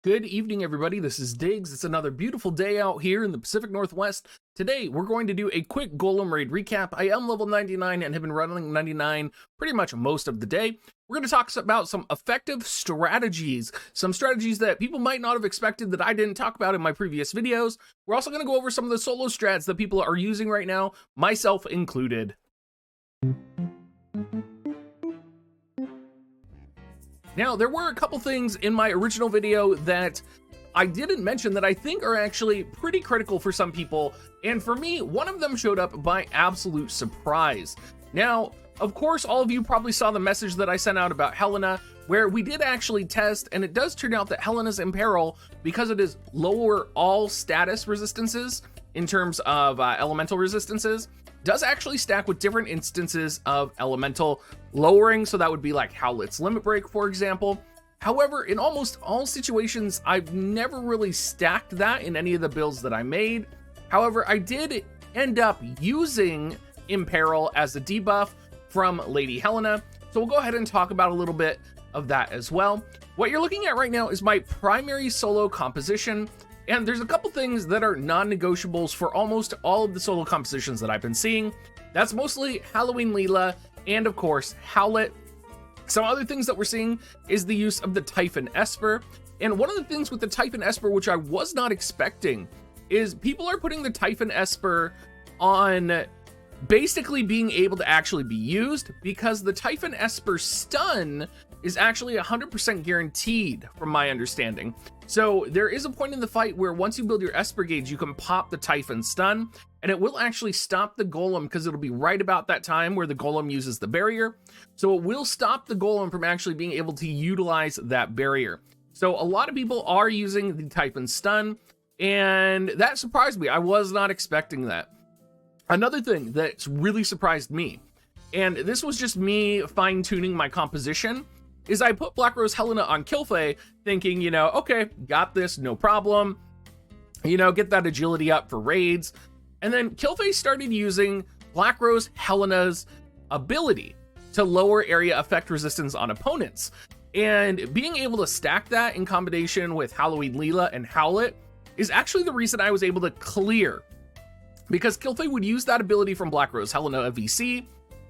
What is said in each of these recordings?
Good evening, everybody. This is Diggs. It's another beautiful day out here in the Pacific Northwest. Today, we're going to do a quick Golem raid recap. I am level 99 and have been running 99 pretty much most of the day. We're going to talk about some effective strategies, some strategies that people might not have expected that I didn't talk about in my previous videos. We're also going to go over some of the solo strats that people are using right now, myself included. Now, there were a couple things in my original video that I didn't mention that I think are actually pretty critical for some people, and for me, one of them showed up by absolute surprise. Now, of course, all of you probably saw the message that I sent out about Helena, where we did actually test, and it does turn out that Helena's in peril because it is lower all status resistances in terms of elemental resistances. Does actually stack with different instances of elemental lowering, so that would be like Howlet's Limit Break, for example. However, in almost all situations, I've never really stacked that in any of the builds that I made. However, I did end up using Imperil as a debuff from Lady Helena, so we'll go ahead and talk about a little bit of that as well. What you're looking at right now is my primary solo composition. And there's a couple things that are non-negotiables for almost all of the solo compositions that I've been seeing. That's mostly Halloween Leela and, of course, Howlet. Some other things that we're seeing is the use of the Typhon Esper. And one of the things with the Typhon Esper, which I was not expecting, is people are putting the Typhon Esper on basically being able to actually be used, because the Typhon Esper stun is actually 100% guaranteed from my understanding. So there is a point in the fight where once you build your Esper gauge, you can pop the Typhon stun, and it will actually stop the Golem, because it'll be right about that time where the Golem uses the barrier. So it will stop the Golem from actually being able to utilize that barrier. So a lot of people are using the Typhon stun, and that surprised me. I was not expecting that. Another thing that's really surprised me, and this was just me fine-tuning my composition, is I put Black Rose Helena on Kilfe thinking, okay, got this, no problem. Get that agility up for raids. And then Kilfe started using Black Rose Helena's ability to lower area effect resistance on opponents. And being able to stack that in combination with Halloween Leela and Howlet is actually the reason I was able to clear. Because Kilfe would use that ability from Black Rose Helena VC,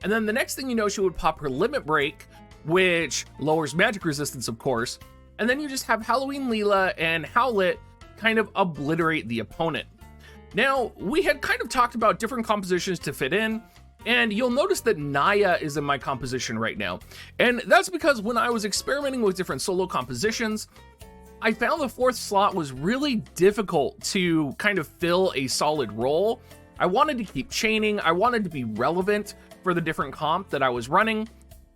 and then the next thing you know, she would pop her Limit Break, which lowers magic resistance, of course, and then you just have Halloween Leela and Howlet kind of obliterate the opponent. Now, we had kind of talked about different compositions to fit in, and you'll notice that Naiah is in my composition right now. And that's because when I was experimenting with different solo compositions, I found the fourth slot was really difficult to kind of fill a solid role. I wanted to keep chaining, I wanted to be relevant for the different comp that I was running.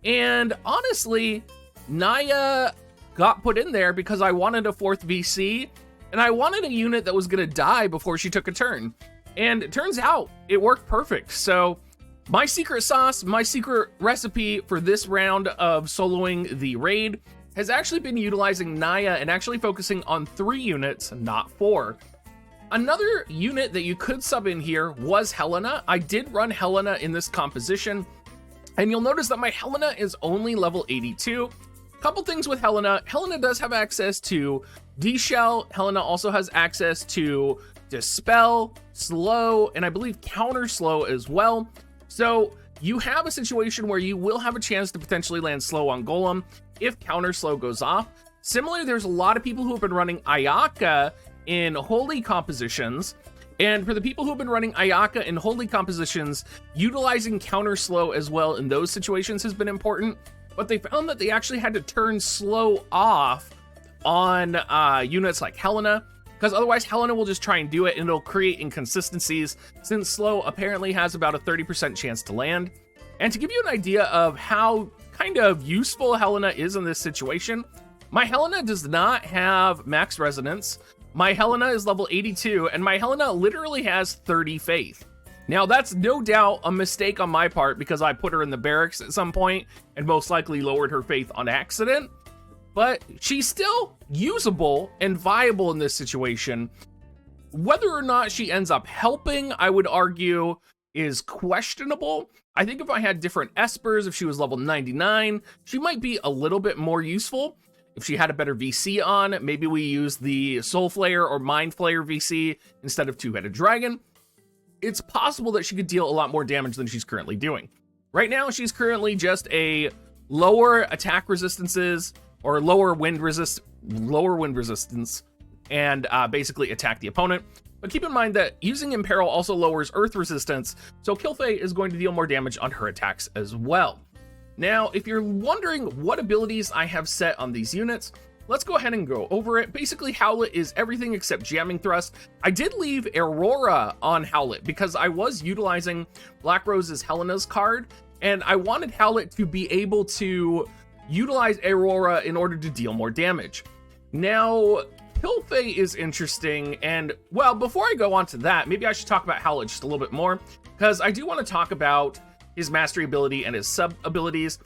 And honestly, Naiah got put in there because I wanted a fourth VC, and I wanted a unit that was going to die before she took a turn. And it turns out it worked perfect. So my secret sauce, my secret recipe for this round of soloing the raid has actually been utilizing Naiah and actually focusing on 3 units, not 4. Another unit that you could sub in here was Helena. I did run Helena in this composition, and you'll notice that my Helena is only level 82. Couple things with Helena. Helena does have access to D-Shell. Helena also has access to Dispel, Slow, and I believe Counter Slow as well. So you have a situation where you will have a chance to potentially land Slow on Golem if Counter Slow goes off. Similarly, there's a lot of people who have been running Ayaka in Holy compositions. And for the people who have been running Ayaka in Holy compositions, utilizing Counter Slow as well in those situations has been important. But they found that they actually had to turn Slow off on units like Helena, because otherwise Helena will just try and do it, and it'll create inconsistencies, since Slow apparently has about a 30% chance to land. And to give you an idea of how kind of useful Helena is in this situation, my Helena does not have max resonance. My Helena is level 82, and my Helena literally has 30 faith. Now, that's no doubt a mistake on my part, because I put her in the barracks at some point and most likely lowered her faith on accident. But she's still usable and viable in this situation. Whether or not she ends up helping, I would argue, is questionable. I think if I had different Espers, if she was level 99, she might be a little bit more useful. If she had a better VC on, maybe we use the Soul Flayer or Mind Flayer VC instead of Two-Headed Dragon. It's possible that she could deal a lot more damage than she's currently doing. Right now, she's currently just a lower attack resistances or lower wind resistance, and basically attack the opponent. But keep in mind that using Imperil also lowers earth resistance, so Kilfei is going to deal more damage on her attacks as well. Now, if you're wondering what abilities I have set on these units, let's go ahead and go over it. Basically, Howlet is everything except Jamming Thrust. I did leave Aurora on Howlet because I was utilizing Black Rose's Helena's card, and I wanted Howlet to be able to utilize Aurora in order to deal more damage. Now, Kilfei is interesting, and well, before I go on to that, maybe I should talk about Howlet just a little bit more, because I do want to talk about his mastery ability and his sub abilities.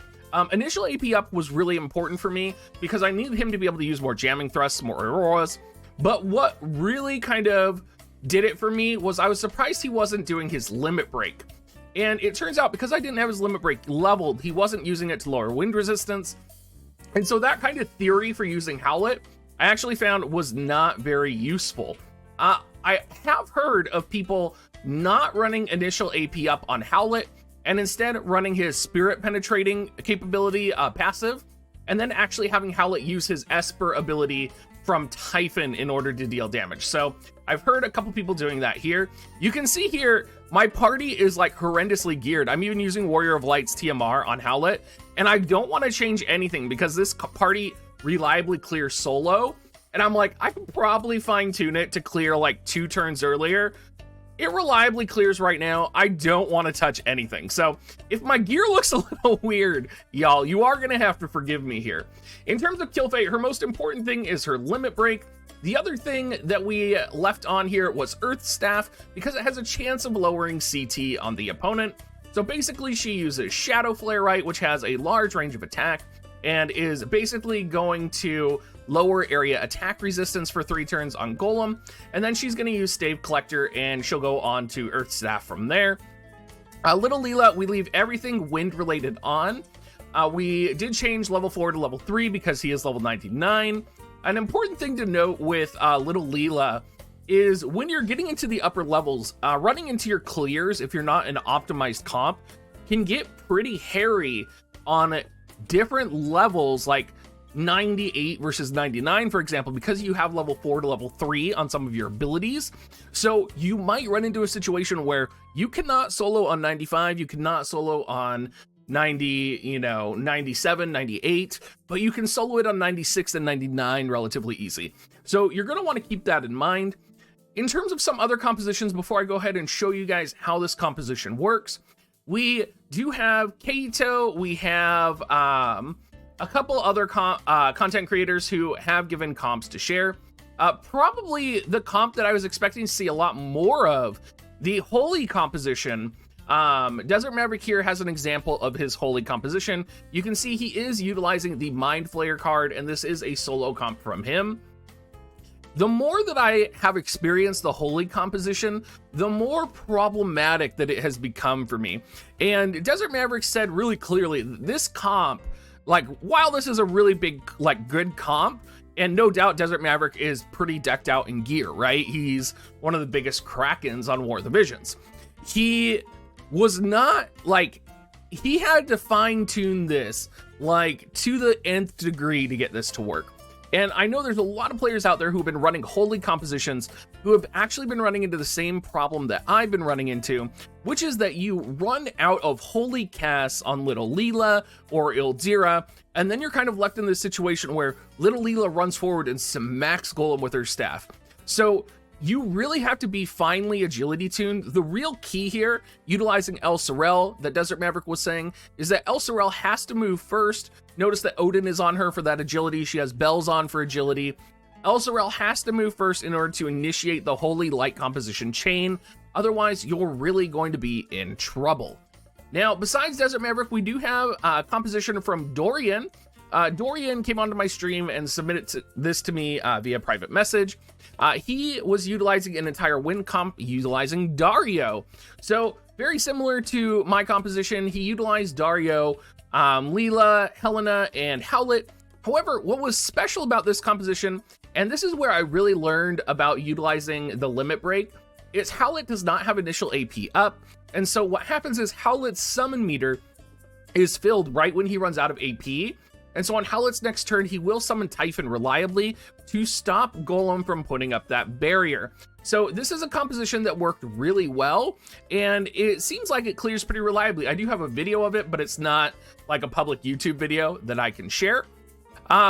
Initial AP up was really important for me because I needed him to be able to use more jamming thrusts, more auroras. But what really kind of did it for me was I was surprised he wasn't doing his limit break. And it turns out because I didn't have his limit break leveled, he wasn't using it to lower wind resistance. And so that kind of theory for using Howlet, I actually found was not very useful. I have heard of people not running initial AP up on Howlet and instead running his spirit penetrating capability passive, and then actually having Howlet use his Esper ability from Typhon in order to deal damage. So I've heard a couple people doing that here. You can see here, my party is like horrendously geared. I'm even using Warrior of Light's TMR on Howlet, and I don't want to change anything because this party reliably clears solo, and I'm like, I can probably fine tune it to clear like 2 turns earlier. It reliably clears right now. I don't want to touch anything. So if my gear looks a little weird, y'all, you are going to have to forgive me here. In terms of Kilfei, her most important thing is her limit break. The other thing that we left on here was Earth Staff because it has a chance of lowering CT on the opponent. So basically she uses Shadow Flare, right, which has a large range of attack and is basically going to lower area attack resistance for 3 turns on Golem, and then she's going to use Stave Collector and she'll go on to Earth Staff from there. Little Leela, we leave everything wind related on. We did change level 4 to level 3 because he is level 99. An important thing to note with Little Leela is when you're getting into the upper levels, running into your clears, if you're not an optimized comp, can get pretty hairy on different levels, like 98 versus 99, for example, because you have level 4 to level 3 on some of your abilities. So you might run into a situation where you cannot solo on 95, you cannot solo on 90, 97, 98, but you can solo it on 96 and 99 relatively easy. So you're going to want to keep that in mind. In terms of some other compositions, before I go ahead and show you guys how this composition works, we do have Cato, we have a couple other content creators who have given comps to share. Probably the comp that I was expecting to see a lot more of, the Holy composition. Desert Maverick here has an example of his Holy composition. You can see he is utilizing the Mind Flayer card, and this is a solo comp from him. The more that I have experienced the Holy composition, the more problematic that it has become for me. And Desert Maverick said really clearly, this comp, like, while this is a really big, like, good comp, and no doubt Desert Maverick is pretty decked out in gear, right? He's one of the biggest Krakens on War of the Visions. He was not, like, he had to fine-tune this, like, to the nth degree to get this to work. And I know there's a lot of players out there who have been running Holy compositions who have actually been running into the same problem that I've been running into, which is that you run out of Holy casts on Little Leela or Ildira, and then you're kind of left in this situation where Little Leela runs forward and smacks Golem with her staff. So you really have to be finely agility tuned. The real key here, utilizing El Sorel, that Desert Maverick was saying, is that El Sorel has to move first. Notice that Odin is on her for that agility. She has bells on for agility. El Sorel has to move first in order to initiate the Holy Light composition chain. Otherwise, you're really going to be in trouble. Now, besides Desert Maverick, we do have a composition from Dorian. Dorian came onto my stream and submitted this to me via private message. He was utilizing an entire wind comp utilizing Dario. So very similar to my composition, he utilized Dario, Leela, Helena, and Howlet. However, what was special about this composition, and this is where I really learned about utilizing the limit break, is Howlet does not have initial AP up, and so what happens is Howlet's summon meter is filled right when he runs out of AP, and so on Howlet's next turn, he will summon Typhon reliably to stop Golem from putting up that barrier. So this is a composition that worked really well, and it seems like it clears pretty reliably. I do have a video of it, but it's not like a public YouTube video that I can share.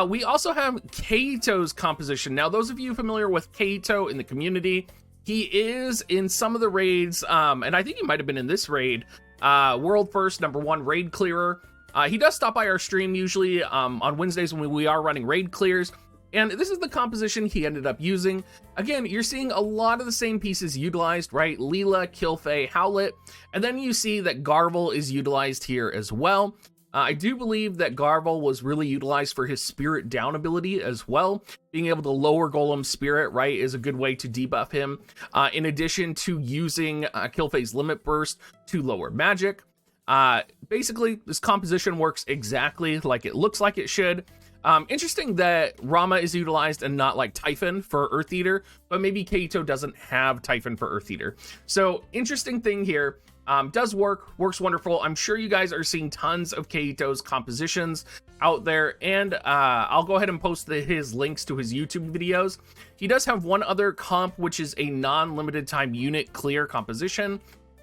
We also have Cato's composition. Now, those of you familiar with Cato in the community, he is in some of the raids, and I think he might have been in this raid, World First #1 raid clearer. He does stop by our stream usually on Wednesdays when we are running raid clears, and this is the composition he ended up using. Again, you're seeing a lot of the same pieces utilized, right? Leela, Kilfey, Howlet, and then you see that Garvel is utilized here as well. I do believe that Garvel was really utilized for his Spirit Down ability as well. Being able to lower Golem's Spirit, right, is a good way to debuff him, in addition to using Kilfey's Limit Burst to lower magic. Basically, this composition works exactly like it looks like it should. Interesting that Rama is utilized and not like Typhon for Earth Eater, but maybe Cato doesn't have Typhon for Earth Eater. So interesting thing here. Does works wonderful. I'm sure you guys are seeing tons of Cato's compositions out there, and I'll go ahead and post his links to his YouTube videos. He does have one other comp, which is a non-limited time unit clear composition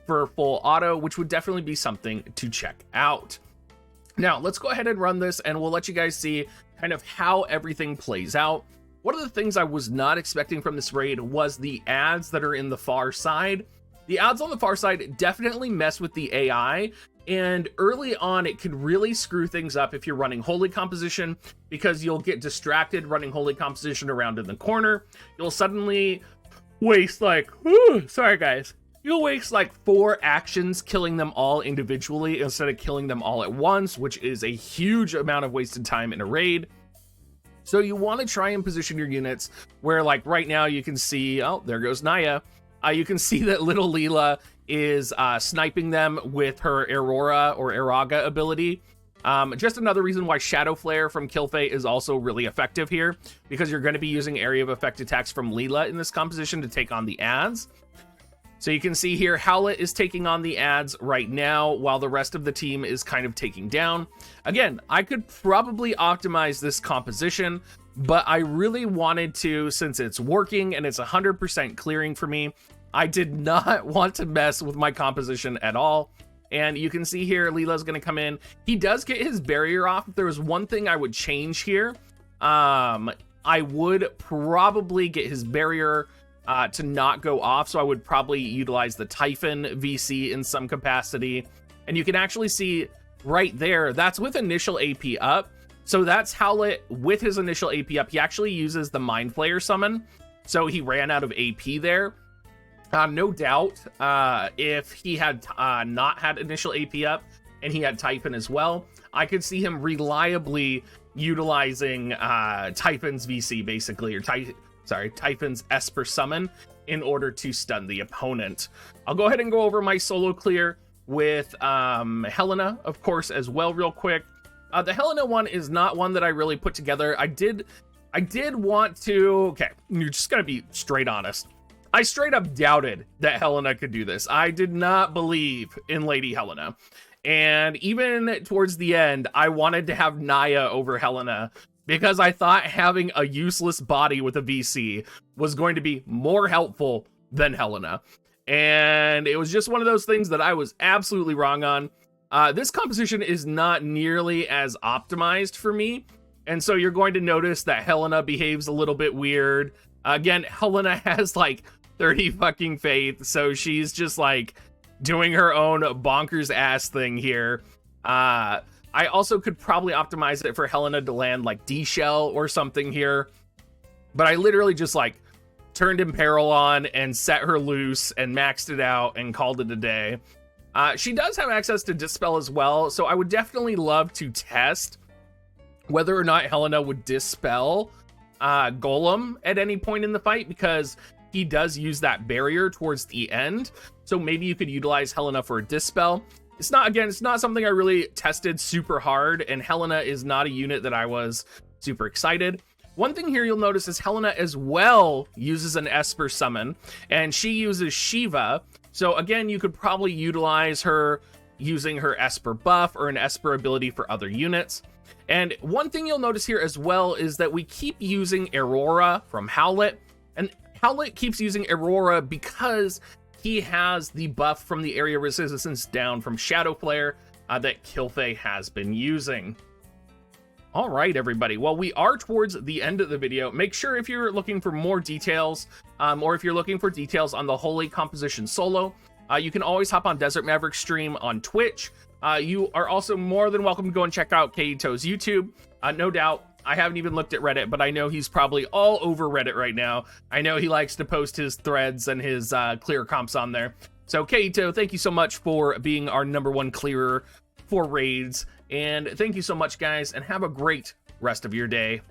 for full auto, which would definitely be something to check out. Now, let's go ahead and run this, and we'll let you guys see kind of how everything plays out. One of the things I was not expecting from this raid was the ads that are in the far side. The ads on the far side definitely mess with the AI, and early on it can really screw things up if you're running Holy Composition, because you'll get distracted running Holy Composition around in the corner. You'll suddenly waste you'll waste like 4 actions killing them all individually instead of killing them all at once, which is a huge amount of wasted time in a raid. So you want to try and position your units where, like right now, you can see, oh, there goes Naiah. You can see that little Leela is sniping them with her Aurora or Eraga ability. Just another reason why Shadow Flare from Kilfey is also really effective here, because you're going to be using area of effect attacks from Leela in this composition to take on the ads. So you can see here, Howlet is taking on the ads right now, while the rest of the team is kind of taking down. Again, I could probably optimize this composition, but I really wanted to, since it's working and it's 100% clearing for me, I did not want to mess with my composition at all. And you can see here, Leela's going to come in. He does get his barrier off. If there was one thing I would change here, I would probably get his barrier to not go off. So I would probably utilize the Typhon VC in some capacity. And you can actually see right there, that's with initial AP up. So that's Howlet with his initial AP up. He actually uses the Mind Flayer summon. So he ran out of AP there. No doubt, if he had not had initial AP up and he had Typhon as well, I could see him reliably utilizing Typhon's VC basically, or Typhon's Esper summon in order to stun the opponent. I'll go ahead and go over my solo clear with Helena, of course, as well real quick. The Helena one is not one that I really put together. I did want to, okay, you're just gonna be straight honest. I straight up doubted that Helena could do this. I did not believe in Lady Helena. And even towards the end, I wanted to have Naiah over Helena, because I thought having a useless body with a VC was going to be more helpful than Helena. And it was just one of those things that I was absolutely wrong on. This composition is not nearly as optimized for me, and so you're going to notice that Helena behaves a little bit weird. Again, Helena has like 30 fucking faith, so she's just like doing her own bonkers ass thing here. I also could probably optimize it for Helena to land like D-Shell or something here, but I literally just like turned Imperil on and set her loose and maxed it out and called it a day. She does have access to Dispel as well, so I would definitely love to test whether or not Helena would Dispel Golem at any point in the fight, because he does use that barrier towards the end. So maybe you could utilize Helena for a Dispel. It's not something I really tested super hard, and Helena is not a unit that I was Super excited. One thing here you'll notice is Helena as well uses an Esper summon, and she uses Shiva. So again, you could probably utilize her using her Esper buff or an Esper ability for other units. And one thing you'll notice here as well is that we keep using Aurora from Howlet, and Howlet keeps using Aurora because he has the buff from the area resistance down from Shadow Flare that Kilfei has been using. All right, everybody. Well, we are towards the end of the video. Make sure if you're looking for more details, or if you're looking for details on the Holy Composition solo, you can always hop on Desert Maverick stream on Twitch. You are also more than welcome to go and check out Cato's YouTube. No doubt, I haven't even looked at Reddit, but I know he's probably all over Reddit right now. I know he likes to post his threads and his clear comps on there. So Cato, thank you so much for being our #1 clearer for raids. And thank you so much, guys, and have a great rest of your day.